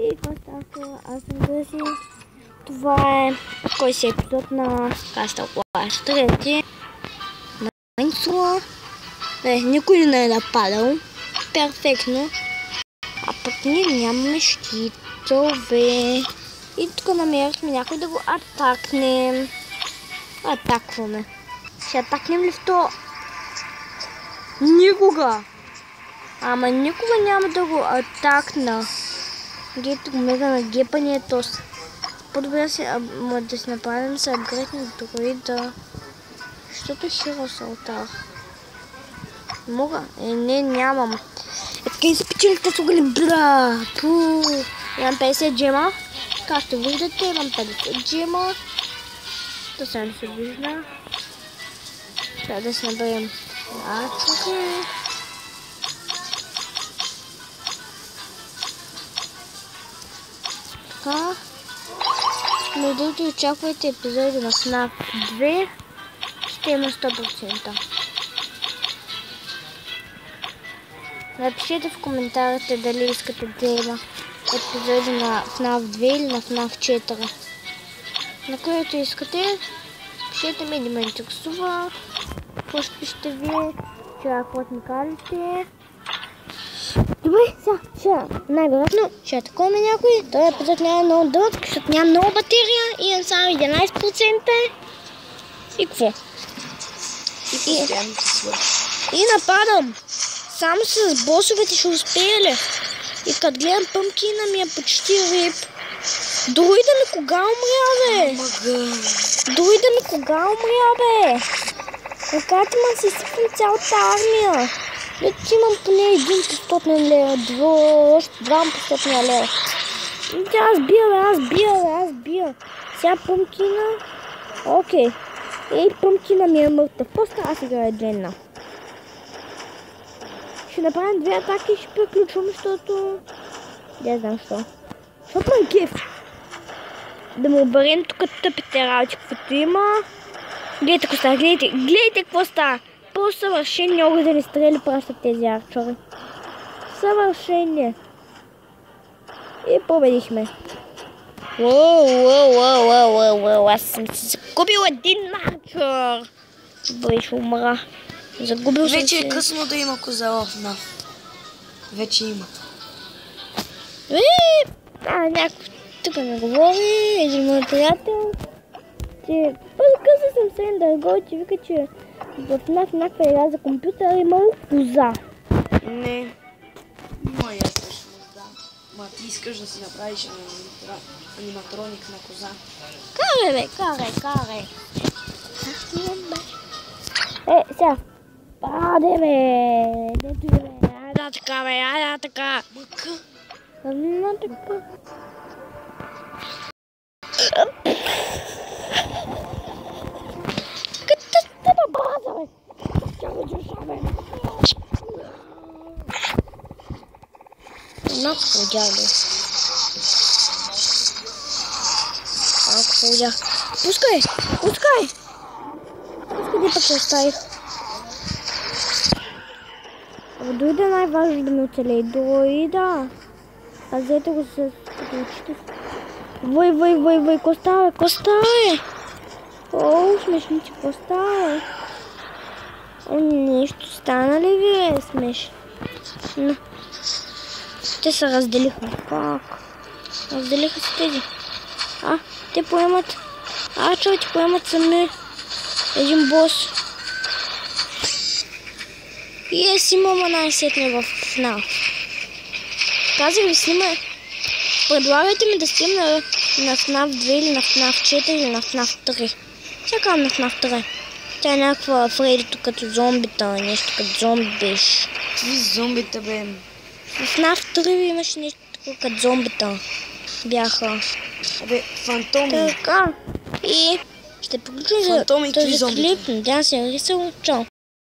И какво става? Аз съм Гъси. Това е кой си епизод на Castle Clash. Трети. Майнсула. Никой не е нападал. Перфектно. А пък ние нямаме щитове. И тук намерихме някой да го атакнем. Атакваме. Ще атакнем ли в то? Никога! Ама никога няма да го атакна. Гето го мега на гепания тос. По-добре да си направим с апгрейдни друида. Защото Heroes Altar. Мога? Не, нямам. Къде си печелите с огъли? Бра! Пу! Имам 50 джема. Както виждате, имам 50 джема. Да се не се вижда. Трябва да си наберем начуки. Така. Но дойде очаквайте епизоди на FNAF 2. Ще има 100%. Напишете в коментарите дали искате да има епизоди на FNAF 2 или на FNAF 4. На което искате, пишете ми, да ме интересува. Какво ще пишете вие? Какво ми кажете? Добре, сега най-вероятно ще атакуваме някой. Този епизод няма много дълъг, защото няма много батерия и имам само 11%. И какво? И нападам. Само с босовете ще успея ли? И като гледам пъмкина ми е почти рип. Друида ми кога умря, бе? Друида ми кога умря, бе? Ръката ма си сипвам цялата армия. Ето имам поне 1 лева, 2 лева. Аз бия. Сега пъмкина. Окей. Ей, пъмкина ми е мъртъв. Просто аз играя Дженна. Ще направим 2 атаки и ще приключвам, защото... Не знам що. Защото ме кеф. Да му оберем тук тъпите работи, каквото има. Гледайте какво става, гледайте какво става. По-съвършени огъдени стрели пращат тези арчори. Съвършени. И победихме. Уау, аз съм си загубил един арчор. Добре, ще умра. Загубил съм Вече е късно да има коза в FNAF. Вече има. Някой тук не говори, един мой приятел. Че по-късно съм седен да го и вика, че в някаква игра за компютъра имал коза. Не. Моя също да. Ма ти искаш да си направиш аниматроник на коза. Карай, бе, карай. Сега. Паде, бе. Дето, бе. Айда така. Мъка. Така. Къде база, бе? Тя го държа, бе. Малко ходях, бе. Пускай! Къде пък се оставих? Дойде най-важно да ме оцелей. Дойда. А взете го с очите. Вой, ко става? О, смешници, какво става? Нещо стана ли ви е смешно? Те се разделиха. Как? Разделиха се тези. Те поемат. Човете поемат сами един бос. И имам най-сетне в FNAF. Казах ви, предлагайте ми да снимам на FNAF 2 или на FNAF 4 или на FNAF 3. Чакам на FNAF 3. Тя е някаква Фредито като зомбита, нещо като зомби беше. Какви зомбита, бе? В FNAF 3 имаше нещо такова като зомбита. Бяха. Абе, фантоми. Така. И ще приключим за този клип. Надявам се, че се учал.